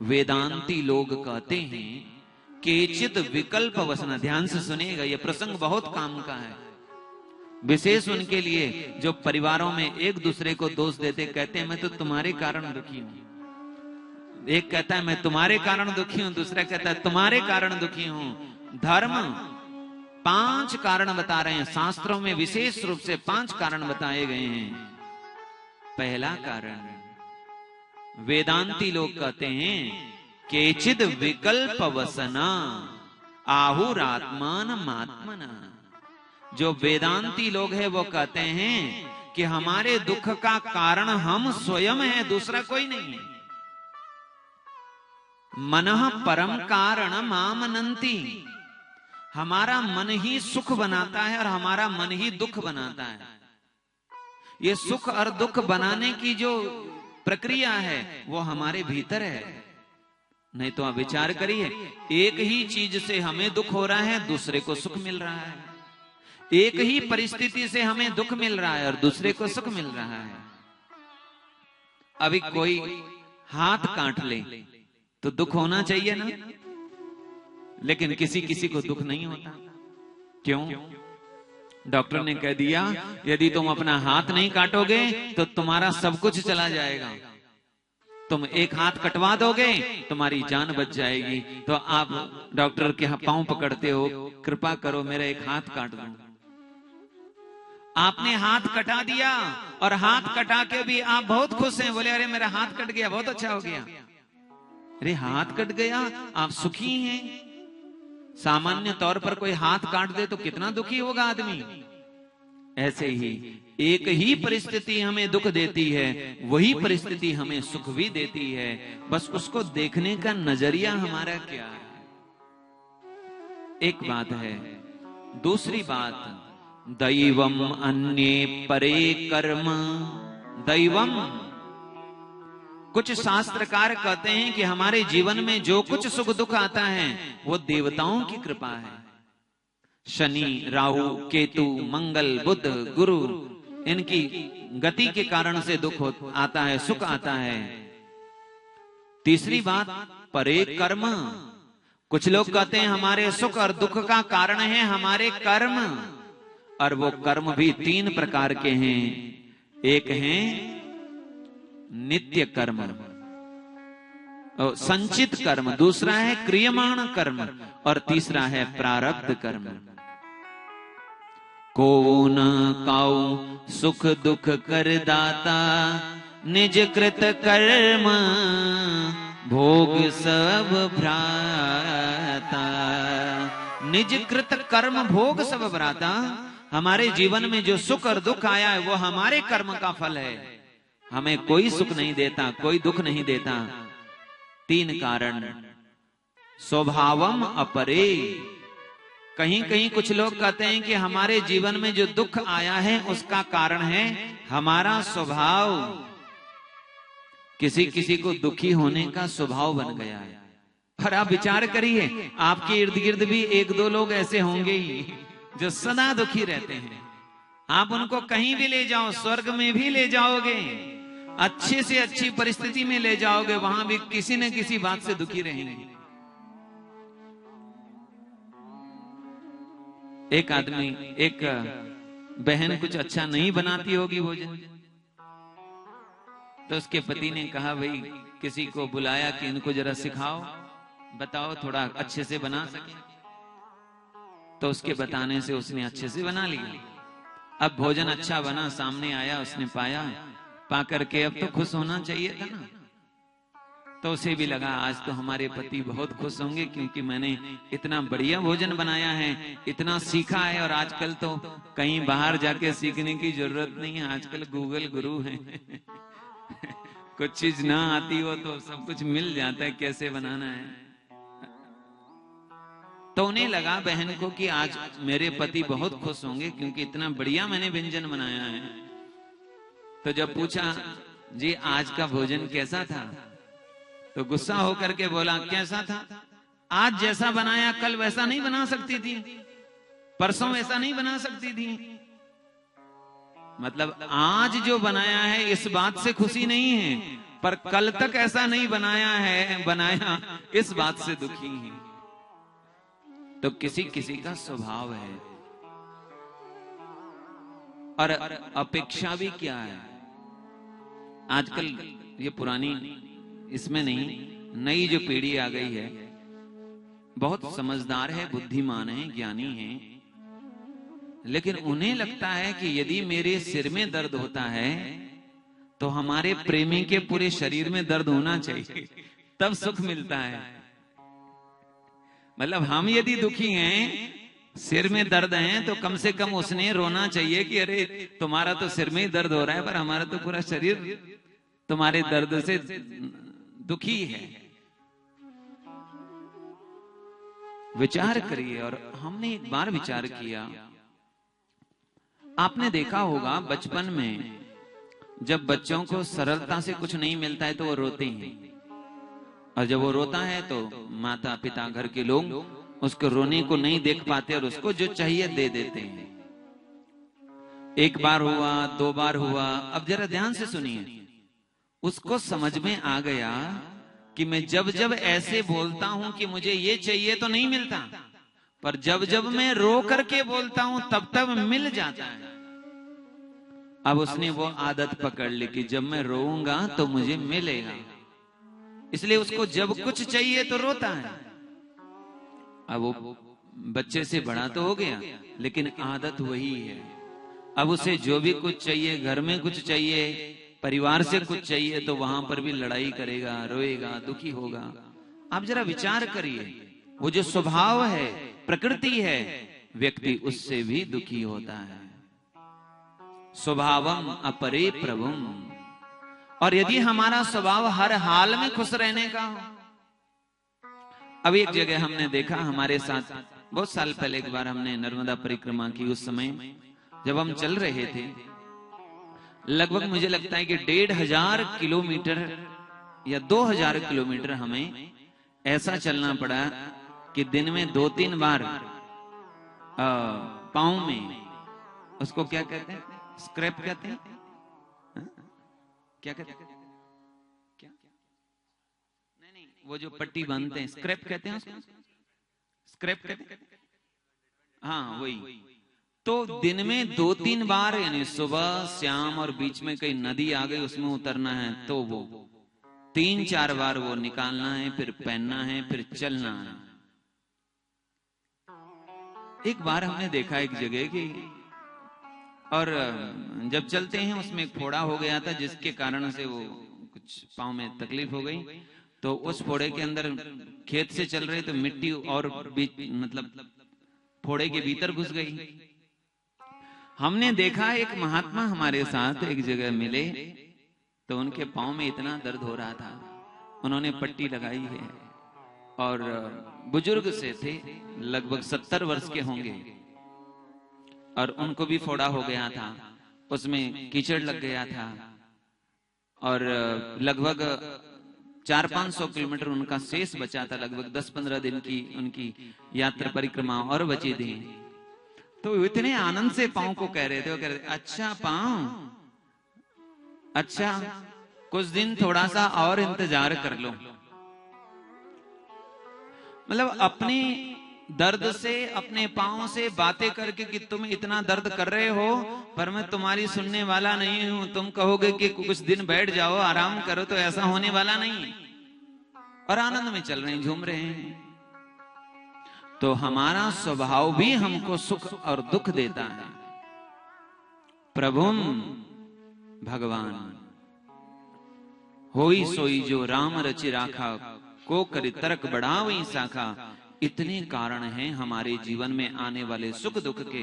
वेदांती लोग कहते हैं केचित विकल्प वसना। ध्यान से सुनिएगा, यह प्रसंग बहुत काम का है, विशेष उनके लिए जो परिवारों में एक दूसरे को दोष देते, कहते हैं मैं तो तुम्हारे कारण दुखी हूं। एक कहता है मैं तुम्हारे कारण दुखी हूं, दूसरा कहता है तुम्हारे कारण दुखी हूं। धर्म 5 कारण बता रहे हैं, शास्त्रों में विशेष रूप से 5 कारण बताए गए हैं। पहला कारण, वेदांती लोग कहते हैं केचिद विकल्प वसना आहुरात्मान मात्मना। जो वेदांती लोग हैं वो कहते हैं कि हमारे दुख का कारण हम स्वयं हैं, दूसरा कोई नहीं है। मनः परम कारण मामनंती। हमारा मन ही सुख बनाता है और हमारा मन ही दुख बनाता है। ये सुख और दुख बनाने की जो प्रक्रिया है वो हमारे भीतर है। नहीं तो आप विचार करिए, एक ही चीज से हमें दुख हो रहा है, दूसरे को सुख मिल रहा है। एक ही परिस्थिति से हमें दुख मिल रहा है और दूसरे को सुख मिल रहा है। अभी कोई हाथ काट ले तो दुख होना चाहिए ना, लेकिन किसी किसी को दुख नहीं होता। क्यों? डॉक्टर ने कह दिया यदि तुम अपना हाथ नहीं काटोगे तो तुम्हारा सब कुछ चला जाएगा। तुम एक हाथ कटवा दोगे तुम्हारी जान बच जाएगी। तो आप डॉक्टर के पांव पकड़ते हो, कृपा करो मेरा एक हाथ काट दो। आपने हाथ कटा दिया और हाथ कटा के भी आप बहुत खुश हैं, बोले अरे मेरा हाथ कट गया, बहुत अच्छा हो गया। अरे हाथ कट गया, आप सुखी हैं। सामान्य तौर पर कोई हाथ काट दे तो कितना दुखी होगा आदमी। ऐसे ही एक ही परिस्थिति हमें दुख देती है, वही परिस्थिति हमें सुख भी देती है, बस उसको देखने का नजरिया हमारा क्या है। एक बात है। दूसरी बात, दैवम अन्ये परे कर्म। दैवम, कुछ शास्त्रकार कहते हैं कि हमारे जीवन में जो कुछ सुख दुख आता है वो देवताओं की कृपा है। शनि, राहु, केतु, मंगल, बुध, गुरु, इनकी गति के कारण से दुख आता है, सुख आता है। तीसरी बात, परे कर्म। कुछ लोग कहते हैं हमारे सुख और दुख का कारण है हमारे कर्म, और वो कर्म भी 3 प्रकार के हैं। एक है नित्य कर्म, संचित कर्म, दूसरा है क्रियमाण कर्म, और तीसरा है प्रारब्ध कर्म। कौन काऊ सुख दुख कर दाता, निज कृत कर्म भोग सब भ्राता। निज कृत कर्म भोग सब भ्राता। हमारे जीवन में जो सुख और दुख आया है वो हमारे कर्म का फल है। हमें कोई सुख नहीं देता, कोई दुख नहीं देता। 3 कारण। स्वभावम अपरे। कहीं कहीं कुछ लोग कहते हैं कि हमारे जीवन में जो दुख आया है उसका कारण है हमारा स्वभाव। किसी किसी को दुखी होने का स्वभाव बन गया है। और आप विचार करिए, आपके इर्द गिर्द भी 1-2 लोग ऐसे होंगे ही जो सदा दुखी रहते हैं। आप उनको कहीं भी ले जाओ, स्वर्ग में भी ले जाओगे, अच्छे से अच्छी परिस्थिति में ले जाओगे, वहां भी किसी न किसी बात से दुखी रहेंगे। एक आदमी, एक बहन कुछ अच्छा नहीं बनाती होगी भोजन, तो उसके पति ने कहा भाई किसी को बुलाया कि इनको जरा सिखाओ, बताओ थोड़ा अच्छे से बना सके। तो उसके बताने से उसने अच्छे से बना लिया। अब भोजन अच्छा बना, सामने आया, उसने पाया, पा करके अब तो खुश होना चाहिए था ना। तो उसे भी लगा आज तो हमारे पति बहुत खुश होंगे क्योंकि मैंने इतना बढ़िया भोजन बनाया है, इतना सीखा है। और आजकल तो कहीं बाहर जाके सीखने की जरूरत नहीं है, आजकल गूगल गुरु है। कुछ चीज ना आती हो तो सब कुछ मिल जाता है कैसे बनाना है। तो उन्हें लगा बहन को कि आज मेरे पति बहुत खुश होंगे क्योंकि इतना बढ़िया मैंने व्यंजन बनाया है। तो जब पूछा जी आज का भोजन कैसा था, तो गुस्सा होकर के बोला कैसा था? आज जैसा बनाया कल वैसा नहीं बना सकती थी, परसों वैसा नहीं बना सकती थी। मतलब आज जो बनाया है इस बात से खुशी नहीं है, पर कल तक ऐसा नहीं बनाया इस बात से दुखी हैं। तो किसी किसी का स्वभाव है। और अपेक्षा भी क्या है, आजकल ये पुरानी इसमें नहीं, नई जो पीढ़ी आ गई है बहुत समझदार है, बुद्धिमान है, ज्ञानी है, लेकिन उन्हें लगता है कि यदि मेरे सिर में दर्द होता है तो हमारे प्रेमी के पूरे शरीर में दर्द होना चाहिए, तब सुख मिलता है। मतलब हम यदि दुखी हैं, सिर में दर्द है, तो कम से कम उसने रोना चाहिए कि अरे तुम्हारा तो सिर में ही दर्द हो रहा है, पर हमारा तो पूरा शरीर तुम्हारे दर्द से दुखी है। विचार करिए। और हमने एक बार विचार किया, आपने देखा होगा बचपन में जब बच्चों को सरलता से कुछ नहीं मिलता है तो वो रोते हैं, और जब वो रोता है तो माता पिता घर के लोग उसको रोने को नहीं देख पाते और उसको जो चाहिए दे देते हैं। एक बार हुआ, दो बार हुआ, अब जरा ध्यान से सुनिए। उसको समझ में आ गया कि मैं जब जब ऐसे बोलता हूं कि मुझे ये चाहिए तो नहीं मिलता, पर जब जब मैं रो करके बोलता हूं तब तब मिल जाता है। अब उसने वो आदत पकड़ ली कि जब मैं रोऊंगा तो मुझे मिलेगा, इसलिए उसको जब कुछ चाहिए तो रोता है। अब वो बच्चे से बड़ा तो हो गया, लेकिन आदत वही है। अब उसे जो भी कुछ चाहिए, घर में कुछ चाहिए, परिवार से कुछ चाहिए, तो वहां पर भी लड़ाई करेगा, रोएगा, दुखी होगा। आप जरा विचार करिए, वो जो स्वभाव है, प्रकृति है, व्यक्ति उससे भी दुखी होता है। स्वभावम अपरे प्रभुम। और यदि हमारा स्वभाव हर हाल में खुश रहने का हो, अब एक जगह हमने देखा, हमारे साथ बहुत साल पहले एक बार हमने नर्मदा परिक्रमा की, उस समय जब हम चल रहे थे, लगभग मुझे लगता है कि 1500 किलोमीटर या 2000 किलोमीटर हमें ऐसा चलना पड़ा कि दिन में 2-3 बार पांव में, उसको क्या कहते हैं, स्क्रैप कहते हैं, क्या कहते हैं, क्या नहीं, वो जो पट्टी बांधते हैं स्क्रैप कहते हैं उसको, स्क्रैप कहते हैं, हाँ वही। तो दिन में 2-3 बार, यानी सुबह, शाम, और बीच में कहीं नदी आ गई उसमें उतरना है, तो वो 3-4 बार वो निकालना है, फिर पहनना है, फिर चलना है। एक बार हमने देखा एक जगह की, और जब चलते हैं उसमें एक फोड़ा हो गया था, जिसके कारण से वो कुछ पांव में तकलीफ हो गई। तो उस फोड़े के अंदर खेत से चल रहे तो मिट्टी और मतलब फोड़े के भीतर घुस गई। हमने देखा एक महात्मा हमारे साथ एक जगह मिले, तो उनके पांव में इतना दर्द हो रहा था, उन्होंने पट्टी लगाई है, और बुजुर्ग से थे, लगभग 70 वर्ष के होंगे, और उनको भी फोड़ा हो गया था, उसमें कीचड़ लग गया था, और लगभग 400-500 किलोमीटर उनका शेष बचा था, लगभग 10-15 दिन की उनकी यात्रा परिक्रमा और बची थी। तो इतने आनंद से पांव को कह रहे थे, वो कह रहे थे, अच्छा पांव, अच्छा कुछ दिन थोड़ा सा और इंतजार कर लो। मतलब अपने दर्द से, अपने पांव से बातें करके कि तुम इतना दर्द कर रहे हो, पर मैं तुम्हारी सुनने वाला नहीं हूं। तुम कहोगे कि कुछ दिन बैठ जाओ, आराम करो, तो ऐसा होने वाला नहीं। और आनंद में चल रहे हैं, झूम रहे हैं। तो हमारा स्वभाव भी हमको सुख और दुख देता है। प्रभुम भगवान होई सोई जो राम रचि राखा, को करि तर्क बढ़ावई शाखा। इतने कारण हैं हमारे जीवन में आने वाले सुख दुख के।